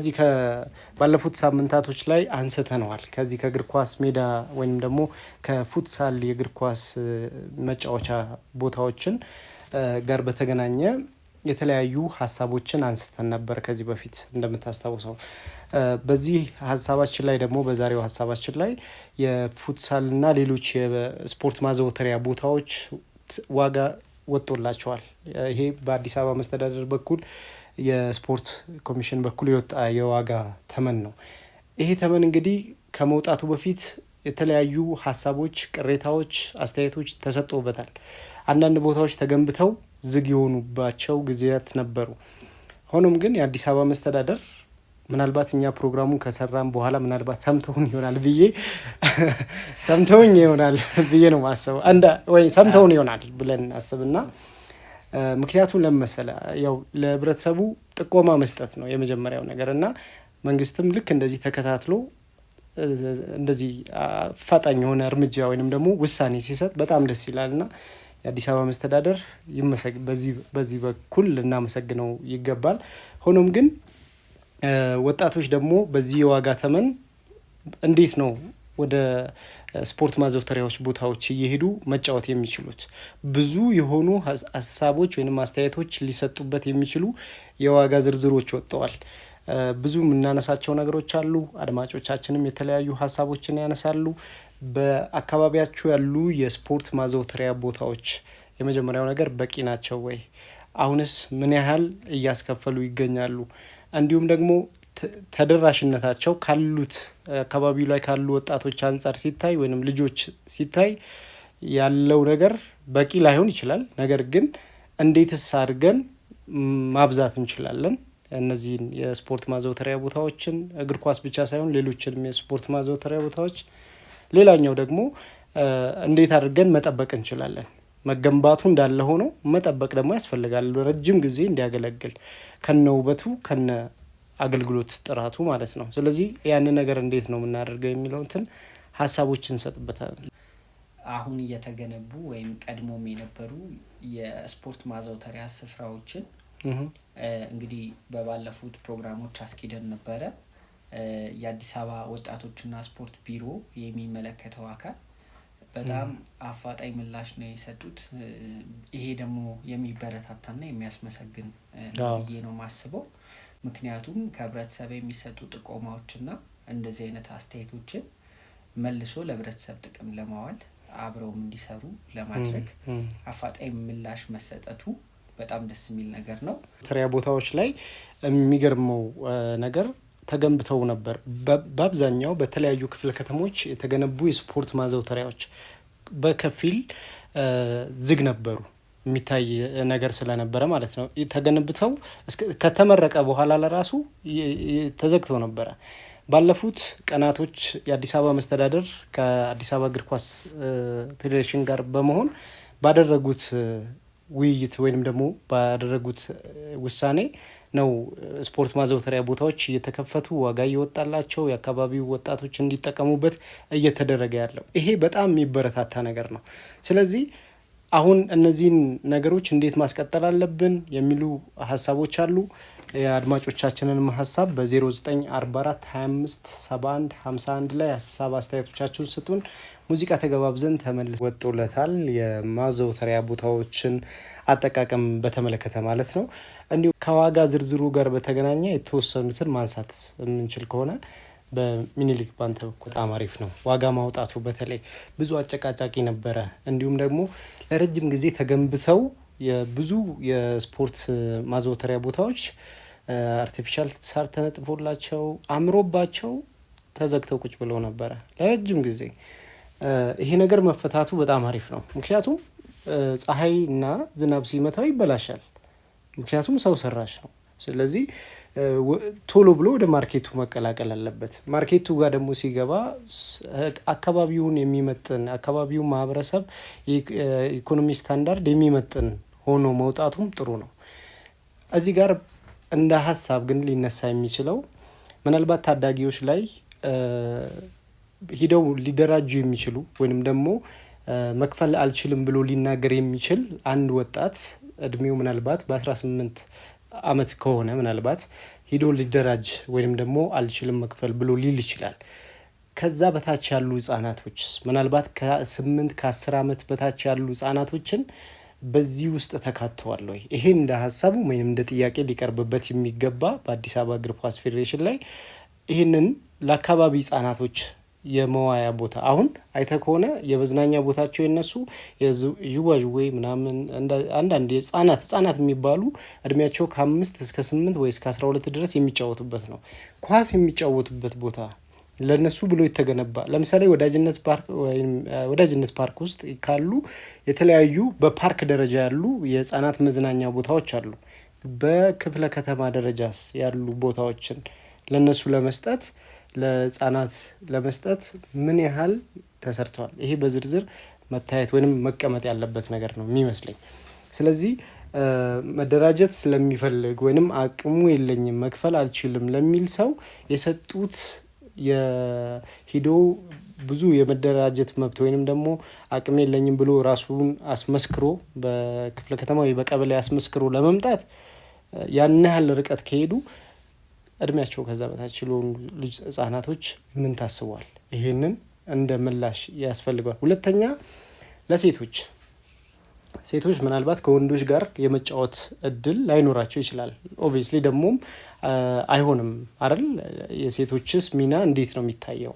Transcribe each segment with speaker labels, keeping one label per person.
Speaker 1: ከዚህ ከባለፉት ሳምንታቶች ላይ አንስተነዋል። ከዚህ ከእግር ኳስ ሜዳ ወይም ደግሞ ከፉትሳል የእግር ኳስ መጫወቻ ቦታዎችን ጋር በተገናኘ የተለያዩ ሀሳቦችን አንስተን ነበር ከዚህ በፊት እንደምታስታውሰው። በዚህ ሀሳባችን ላይ ደግሞ በዛሬው ሀሳባችን ላይ የፉትሳል እና ሌሎች የስፖርት ማዘውተሪያ ቦታዎች ዋጋ ወጥቶላቸዋል። ይሄ በአዲስ አበባ መስተዳደር በኩል የስፖርት ኮሚሽን በኩል የወጣ የዋጋ ተመን ነው። ይሄ ተመን እንግዲህ ከመውጣቱ በፊት የተለያዩ ሀሳቦች፣ ቅሬታዎች፣ አስተያየቶች ተሰጥቶበታል። አንዳንድ ቦታዎች ተገንብተው ዝግ የሆኑባቸው ጊዜያት ነበሩ። ሆኖም ግን የአዲስ አበባ መስተዳደር ምናልባት እኛ ፕሮግራሙን ከሰራን በኋላ ምናልባት ሰምተውኝ ይሆናል ብዬ ነው ማስበው። ወይ ሰምተውን ይሆናል ብለን አስብና ምክንያቱም ለመሰለ ያው ለህብረተሰቡ ጥቆማ መስጠት ነው የመጀመሪያው ነገር እና መንግስትም ልክ እንደዚህ ተከታትሎ እንደዚህ ፈጣን የሆነ እርምጃ ወይንም ደግሞ ውሳኔ ሲሰጥ በጣም ደስ ይላልና የአዲስ አበባ መስተዳደር በዚህ በኩል ልናመሰግነው ይገባል። ሆኖም ግን ወጣቶች ደግሞ በዚህ የዋጋ ተመን እንዴት ነው ወደ ስፖርት ማዘውተሪያዎች ቦታዎች እየሄዱ መጫወት የሚችሉት? ብዙ የሆኑ ሀሳቦች ወይም አስተያየቶች ሊሰጡበት የሚችሉ የዋጋ ዝርዝሮች ወጥተዋል። ብዙ የምናነሳቸው ነገሮች አሉ። አድማጮቻችንም የተለያዩ ሀሳቦችን ያነሳሉ። በአካባቢያችሁ ያሉ የስፖርት ማዘውተሪያ ቦታዎች የመጀመሪያው ነገር በቂ ናቸው ወይ? አሁንስ ምን ያህል እያስከፈሉ ይገኛሉ? እንዲሁም ደግሞ ተደራሽነታቸው ካሉት አካባቢው ላይ ካሉ ወጣቶች አንጻር ሲታይ ወይንም ልጆች ሲታይ ያለው ነገር በቂ ላይሆን ይችላል። ነገር ግን እንዴትስ አድርገን ማብዛት እንችላለን እነዚህን የስፖርት ማዘውተሪያ ቦታዎችን? እግር ኳስ ብቻ ሳይሆን ሌሎችንም የስፖርት ማዘውተሪያ ቦታዎች። ሌላኛው ደግሞ እንዴት አድርገን መጠበቅ እንችላለን? መገንባቱ እንዳለ ሆኖ መጠበቅ ደግሞ ያስፈልጋል፣ ረጅም ጊዜ እንዲያገለግል ከነ ውበቱ ከነ አገልግሎት ጥራቱ ማለት ነው። ስለዚህ ያንን ነገር እንዴት ነው የምናደርገው የሚለውን ሀሳቦችን እንሰጥበታለን።
Speaker 2: አሁን እየተገነቡ ወይም ቀድሞም የነበሩ የስፖርት ማዘውተሪያ ስፍራዎችን እንግዲህ በባለፉት ፕሮግራሞች አስኪደን ነበረ። የአዲስ አበባ ወጣቶችና ስፖርት ቢሮ የሚመለከተው አካል በጣም አፋጣኝ ምላሽ ነው የሰጡት። ይሄ ደግሞ የሚበረታታና የሚያስመሰግን ነው ብዬ ነው ማስበው። ምክንያቱም ከህብረተሰብ የሚሰጡ ጥቆማዎችና እንደዚህ አይነት አስተያየቶችን መልሶ ለህብረተሰብ ጥቅም ለማዋል አብረውም እንዲሰሩ ለማድረግ አፋጣኝ ምላሽ መሰጠቱ በጣም ደስ የሚል ነገር ነው።
Speaker 1: ተሪያ ቦታዎች ላይ የሚገርመው ነገር ተገንብተው ነበር። በአብዛኛው በተለያዩ ክፍለ ከተሞች የተገነቡ የስፖርት ማዘውተሪያዎች በከፊል ዝግ ነበሩ፣ የሚታይ ነገር ስለነበረ ማለት ነው። ተገንብተው ከተመረቀ በኋላ ለራሱ ተዘግተው ነበረ። ባለፉት ቀናቶች የአዲስ አበባ መስተዳደር ከአዲስ አበባ እግር ኳስ ፌዴሬሽን ጋር በመሆን ባደረጉት ውይይት ወይንም ደግሞ ባደረጉት ውሳኔ ነው ስፖርት ማዘውተሪያ ቦታዎች እየተከፈቱ ዋጋ እየወጣላቸው የአካባቢው ወጣቶች እንዲጠቀሙበት እየተደረገ ያለው። ይሄ በጣም የሚበረታታ ነገር ነው። ስለዚህ አሁን እነዚህን ነገሮች እንዴት ማስቀጠል አለብን የሚሉ ሀሳቦች አሉ። የአድማጮቻችንንም ሀሳብ በ0944 25 71 51 ላይ ሀሳብ አስተያየቶቻችሁን ስጡን። ሙዚቃ ተገባብዘን ተመልሰን ወጥቶለታል። የማዘውተሪያ ቦታዎችን አጠቃቀም በተመለከተ ማለት ነው። እንዲሁ ከዋጋ ዝርዝሩ ጋር በተገናኘ የተወሰኑትን ማንሳት የምንችል ከሆነ በሚኒሊክ ባንተ በኩል በጣም አሪፍ ነው። ዋጋ ማውጣቱ በተለይ ብዙ አጨቃጫቂ ነበረ። እንዲሁም ደግሞ ለረጅም ጊዜ ተገንብተው የብዙ የስፖርት ማዘውተሪያ ቦታዎች አርቲፊሻል ሳር ተነጥፎላቸው አምሮባቸው ተዘግተው ቁጭ ብለው ነበረ ለረጅም ጊዜ። ይሄ ነገር መፈታቱ በጣም አሪፍ ነው። ምክንያቱም ፀሐይ እና ዝናብ ሲመታው ይበላሻል። ምክንያቱም ሰው ሰራሽ ነው። ስለዚህ ቶሎ ብሎ ወደ ማርኬቱ መቀላቀል አለበት። ማርኬቱ ጋር ደግሞ ሲገባ አካባቢውን የሚመጥን አካባቢውን ማህበረሰብ የኢኮኖሚ ስታንዳርድ የሚመጥን ሆኖ መውጣቱም ጥሩ ነው። እዚህ ጋር እንደ ሀሳብ ግን ሊነሳ የሚችለው ምናልባት ታዳጊዎች ላይ ሂደው ሊደራጁ የሚችሉ ወይንም ደግሞ መክፈል አልችልም ብሎ ሊናገር የሚችል አንድ ወጣት እድሜው ምናልባት በ18 አመት ከሆነ ምናልባት ሂዶ ሊደራጅ ወይም ደግሞ አልችልም መክፈል ብሎ ሊል ይችላል። ከዛ በታች ያሉ ህጻናቶች ምናልባት ከ8 ከ10 ዓመት በታች ያሉ ህጻናቶችን በዚህ ውስጥ ተካተዋል ወይ? ይሄ እንደ ሀሳቡ ወይም እንደ ጥያቄ ሊቀርብበት የሚገባ በአዲስ አበባ እግር ኳስ ፌዴሬሽን ላይ ይህንን ለአካባቢ ህጻናቶች የመዋያ ቦታ አሁን አይተ ከሆነ የመዝናኛ ቦታቸው የነሱ የዥዋዥዌ ምናምን አንዳንድ ህጻናት የሚባሉ እድሜያቸው ከ5 እስከ 8 ወይ እስከ 12 ድረስ የሚጫወቱበት ነው። ኳስ የሚጫወቱበት ቦታ ለነሱ ብሎ የተገነባ ለምሳሌ ወዳጅነት ፓርክ ውስጥ ካሉ የተለያዩ በፓርክ ደረጃ ያሉ የህፃናት መዝናኛ ቦታዎች አሉ። በክፍለ ከተማ ደረጃስ ያሉ ቦታዎችን ለነሱ ለመስጠት ለህፃናት ለመስጠት ምን ያህል ተሰርተዋል? ይሄ በዝርዝር መታየት ወይም መቀመጥ ያለበት ነገር ነው የሚመስለኝ። ስለዚህ መደራጀት ስለሚፈልግ ወይም አቅሙ የለኝም መክፈል አልችልም ለሚል ሰው የሰጡት የሂዶ ብዙ የመደራጀት መብት ወይንም ደግሞ አቅም የለኝም ብሎ ራሱን አስመስክሮ በክፍለ ከተማ ወይ በቀበሌ አስመስክሮ ለመምጣት ያን ያህል ርቀት ከሄዱ እድሜያቸው ከዛ በታች ለሆኑ ልጅ ህጻናቶች ምን ታስቧል? ይሄንን እንደ ምላሽ ያስፈልጋል። ሁለተኛ ለሴቶች ምናልባት ከወንዶች ጋር የመጫወት እድል ላይኖራቸው ይችላል። ኦብቪየስሊ ደግሞም አይሆንም አይደል? የሴቶችስ ሚና እንዴት ነው የሚታየው?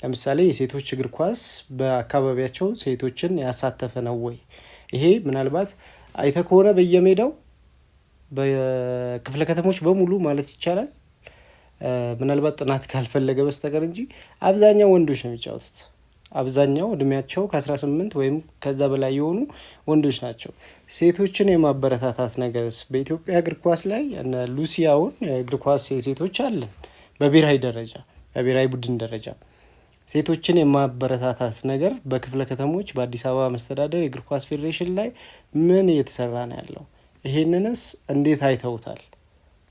Speaker 1: ለምሳሌ የሴቶች እግር ኳስ በአካባቢያቸው ሴቶችን ያሳተፈ ነው ወይ? ይሄ ምናልባት አይተ ከሆነ በየሜዳው በክፍለ ከተሞች በሙሉ ማለት ይቻላል ምናልባት ጥናት ካልፈለገ በስተቀር እንጂ አብዛኛው ወንዶች ነው የሚጫወቱት። አብዛኛው እድሜያቸው ከ18 ወይም ከዛ በላይ የሆኑ ወንዶች ናቸው። ሴቶችን የማበረታታት ነገርስ በኢትዮጵያ እግር ኳስ ላይ እነ ሉሲያውን እግር ኳስ ሴቶች አለን በብሔራዊ ደረጃ በብሔራዊ ቡድን ደረጃ ሴቶችን የማበረታታት ነገር በክፍለ ከተሞች በአዲስ አበባ መስተዳደር የእግር ኳስ ፌዴሬሽን ላይ ምን እየተሰራ ነው ያለው? ይሄንንስ እንዴት አይተውታል?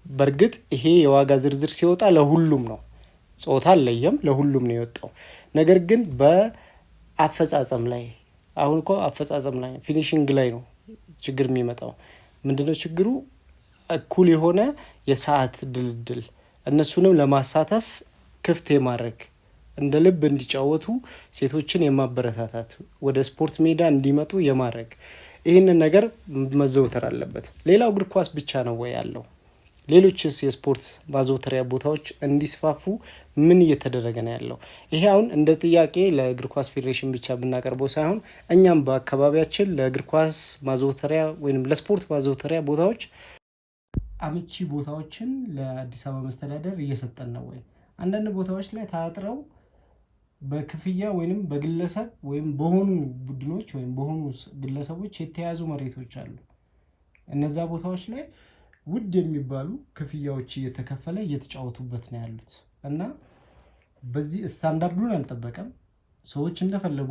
Speaker 1: በእርግጥ ይሄ የዋጋ ዝርዝር ሲወጣ ለሁሉም ነው፣ ጾታ አለየም፣ ለሁሉም ነው የወጣው። ነገር ግን በአፈጻጸም ላይ አሁን እኮ አፈጻጸም ላይ ፊኒሽንግ ላይ ነው ችግር የሚመጣው። ምንድነው ችግሩ? እኩል የሆነ የሰዓት ድልድል እነሱንም ለማሳተፍ ክፍት የማድረግ እንደ ልብ እንዲጫወቱ ሴቶችን የማበረታታት ወደ ስፖርት ሜዳ እንዲመጡ የማድረግ ይህንን ነገር መዘውተር አለበት። ሌላው እግር ኳስ ብቻ ነው ወይ ያለው? ሌሎችስ የስፖርት ማዘውተሪያ ቦታዎች እንዲስፋፉ ምን እየተደረገ ነው ያለው? ይሄ አሁን እንደ ጥያቄ ለእግር ኳስ ፌዴሬሽን ብቻ ብናቀርበው ሳይሆን እኛም በአካባቢያችን ለእግር ኳስ ማዘውተሪያ ወይም ለስፖርት ማዘውተሪያ ቦታዎች አመቺ ቦታዎችን ለአዲስ አበባ መስተዳደር እየሰጠን ነው ወይ? አንዳንድ ቦታዎች ላይ ታጥረው በክፍያ ወይም በግለሰብ ወይም በሆኑ ቡድኖች ወይም በሆኑ ግለሰቦች የተያዙ መሬቶች አሉ። እነዛ ቦታዎች ላይ ውድ የሚባሉ ክፍያዎች እየተከፈለ እየተጫወቱበት ነው ያሉት እና በዚህ ስታንዳርዱን አልጠበቀም። ሰዎች እንደፈለጉ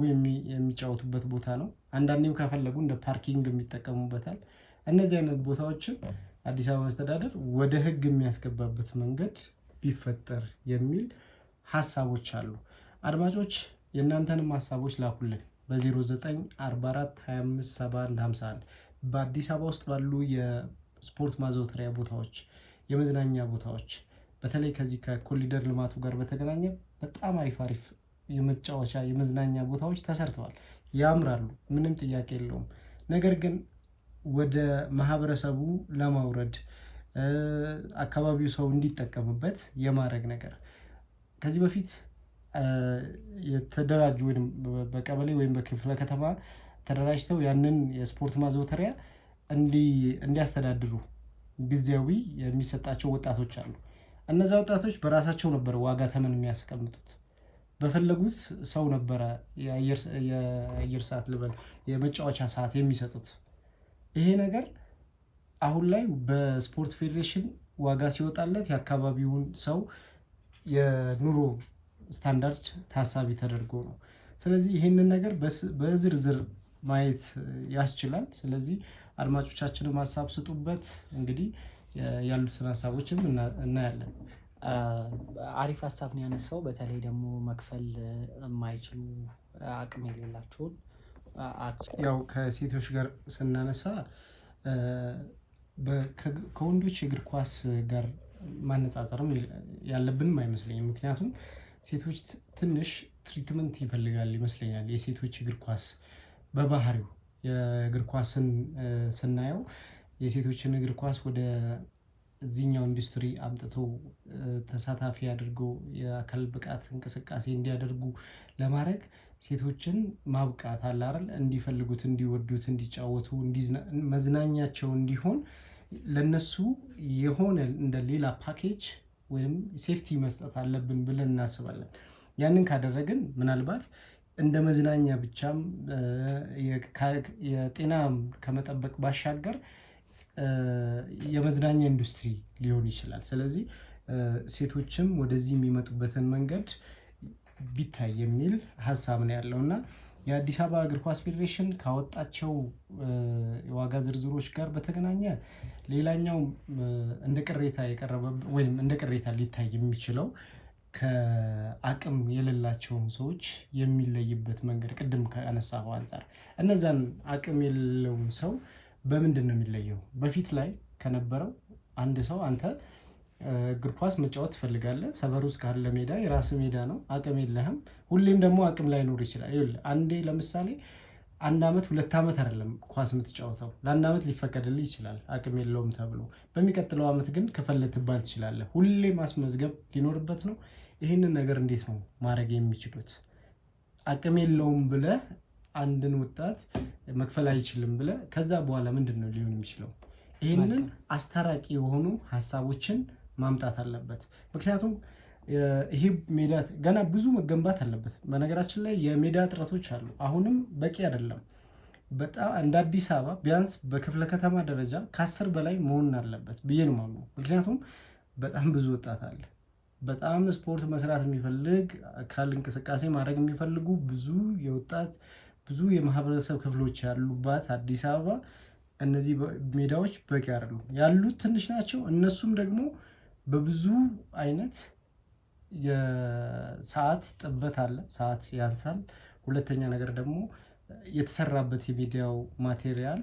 Speaker 1: የሚጫወቱበት ቦታ ነው። አንዳንዴም ከፈለጉ እንደ ፓርኪንግ የሚጠቀሙበታል። እነዚህ አይነት ቦታዎችን አዲስ አበባ መስተዳደር ወደ ህግ የሚያስገባበት መንገድ ቢፈጠር የሚል ሀሳቦች አሉ። አድማጮች የእናንተንም ሀሳቦች ላኩልን በ0944257151 በአዲስ አበባ ውስጥ ባሉ የስፖርት ማዘውተሪያ ቦታዎች፣ የመዝናኛ ቦታዎች በተለይ ከዚህ ከኮሪደር ልማቱ ጋር በተገናኘ በጣም አሪፍ የመጫወቻ የመዝናኛ ቦታዎች ተሰርተዋል። ያምራሉ፣ ምንም ጥያቄ የለውም። ነገር ግን ወደ ማህበረሰቡ ለማውረድ አካባቢው ሰው እንዲጠቀምበት የማድረግ ነገር ከዚህ በፊት የተደራጁ ወይም በቀበሌ ወይም በክፍለ ከተማ ተደራጅተው ያንን የስፖርት ማዘውተሪያ እንዲያስተዳድሩ ጊዜያዊ የሚሰጣቸው ወጣቶች አሉ። እነዛ ወጣቶች በራሳቸው ነበር ዋጋ ተመን የሚያስቀምጡት። በፈለጉት ሰው ነበረ የአየር ሰዓት ልበል የመጫወቻ ሰዓት የሚሰጡት። ይሄ ነገር አሁን ላይ በስፖርት ፌዴሬሽን ዋጋ ሲወጣለት የአካባቢውን ሰው የኑሮ ስታንዳርድ ታሳቢ ተደርጎ ነው። ስለዚህ ይህንን ነገር በዝርዝር ማየት ያስችላል። ስለዚህ አድማጮቻችንም ሀሳብ ስጡበት። እንግዲህ ያሉትን ሀሳቦችም እናያለን።
Speaker 2: አሪፍ ሀሳብ ነው ያነሳው። በተለይ ደግሞ መክፈል የማይችሉ አቅም የሌላቸውን
Speaker 1: ያው ከሴቶች ጋር ስናነሳ ከወንዶች የእግር ኳስ ጋር ማነጻጸርም ያለብንም አይመስለኝም። ምክንያቱም ሴቶች ትንሽ ትሪትመንት ይፈልጋል ይመስለኛል። የሴቶች እግር ኳስ በባህሪው የእግር ኳስን ስናየው የሴቶችን እግር ኳስ ወደ እዚህኛው ኢንዱስትሪ አምጥቶ ተሳታፊ አድርገው የአካል ብቃት እንቅስቃሴ እንዲያደርጉ ለማድረግ ሴቶችን ማብቃት አለ አይደል? እንዲፈልጉት፣ እንዲወዱት፣ እንዲጫወቱ፣ መዝናኛቸው እንዲሆን ለነሱ የሆነ እንደ ሌላ ፓኬጅ ወይም ሴፍቲ መስጠት አለብን ብለን እናስባለን። ያንን ካደረግን ምናልባት እንደ መዝናኛ ብቻም የጤና ከመጠበቅ ባሻገር የመዝናኛ ኢንዱስትሪ ሊሆን ይችላል። ስለዚህ ሴቶችም ወደዚህ የሚመጡበትን መንገድ ቢታይ የሚል ሀሳብ ነው ያለው እና የአዲስ አበባ እግር ኳስ ፌዴሬሽን ካወጣቸው የዋጋ ዝርዝሮች ጋር በተገናኘ ሌላኛው እንደ ቅሬታ የቀረበ ወይም እንደ ቅሬታ ሊታይ የሚችለው ከአቅም የሌላቸውን ሰዎች የሚለይበት መንገድ ቅድም ከአነሳው አንጻር እነዛን አቅም የሌለውን ሰው በምንድን ነው የሚለየው? በፊት ላይ ከነበረው አንድ ሰው አንተ እግር ኳስ መጫወት ትፈልጋለህ፣ ሰፈር ውስጥ ካለ ሜዳ የራስ ሜዳ ነው፣ አቅም የለህም። ሁሌም ደግሞ አቅም ላይኖር ይችላል። ይኸውልህ አንዴ ለምሳሌ 1 ዓመት 2 ዓመት አይደለም ኳስ የምትጫወተው፣ ለ1 ዓመት ሊፈቀድልህ ይችላል አቅም የለውም ተብሎ። በሚቀጥለው ዓመት ግን ክፈል ልትባል ትችላለህ። ሁሌ ማስመዝገብ ሊኖርበት ነው። ይህንን ነገር እንዴት ነው ማድረግ የሚችሉት? አቅም የለውም ብለህ አንድን ወጣት መክፈል አይችልም ብለህ ከዛ በኋላ ምንድን ነው ሊሆን የሚችለው? ይህንን አስታራቂ የሆኑ ሀሳቦችን ማምጣት አለበት። ምክንያቱም ይሄ ሜዳ ገና ብዙ መገንባት አለበት። በነገራችን ላይ የሜዳ እጥረቶች አሉ። አሁንም በቂ አይደለም። በጣም እንደ አዲስ አበባ ቢያንስ በክፍለ ከተማ ደረጃ ከ10 በላይ መሆን አለበት ብዬ ነው የማምነው። ምክንያቱም በጣም ብዙ ወጣት አለ። በጣም ስፖርት መስራት የሚፈልግ አካል እንቅስቃሴ ማድረግ የሚፈልጉ ብዙ የማህበረሰብ ክፍሎች ያሉባት አዲስ አበባ እነዚህ ሜዳዎች በቂ አይደሉም። ያሉት ትንሽ ናቸው። እነሱም ደግሞ በብዙ አይነት የሰዓት ጥበት አለ፣ ሰዓት ያንሳል። ሁለተኛ ነገር ደግሞ የተሰራበት የሜዲያው ማቴሪያል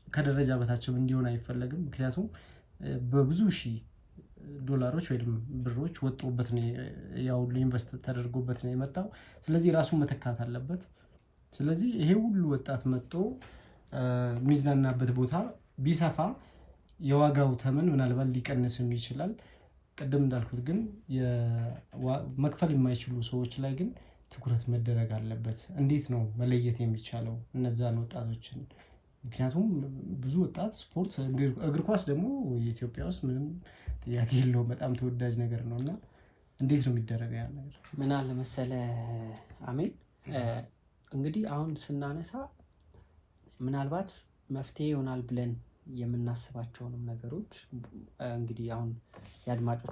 Speaker 1: ከደረጃ በታችም እንዲሆን አይፈለግም። ምክንያቱም በብዙ ሺህ ዶላሮች ወይም ብሮች ወጥቶበት ነው ያው ኢንቨስት ተደርጎበት ነው የመጣው። ስለዚህ ራሱን መተካት አለበት። ስለዚህ ይሄ ሁሉ ወጣት መጥቶ የሚዝናናበት ቦታ ቢሰፋ የዋጋው ተመን ምናልባት ሊቀንስም ይችላል። ቅድም እንዳልኩት ግን መክፈል የማይችሉ ሰዎች ላይ ግን ትኩረት መደረግ አለበት። እንዴት ነው መለየት የሚቻለው እነዛን ወጣቶችን? ምክንያቱም ብዙ ወጣት ስፖርት እግር ኳስ ደግሞ የኢትዮጵያ ውስጥ ምንም ጥያቄ የለውም በጣም ተወዳጅ ነገር ነው እና እንዴት ነው የሚደረገው ያ ነገር?
Speaker 2: ምን አለ መሰለህ አሜን፣ እንግዲህ አሁን ስናነሳ ምናልባት መፍትሄ ይሆናል ብለን የምናስባቸውንም ነገሮች እንግዲህ አሁን የአድማጮች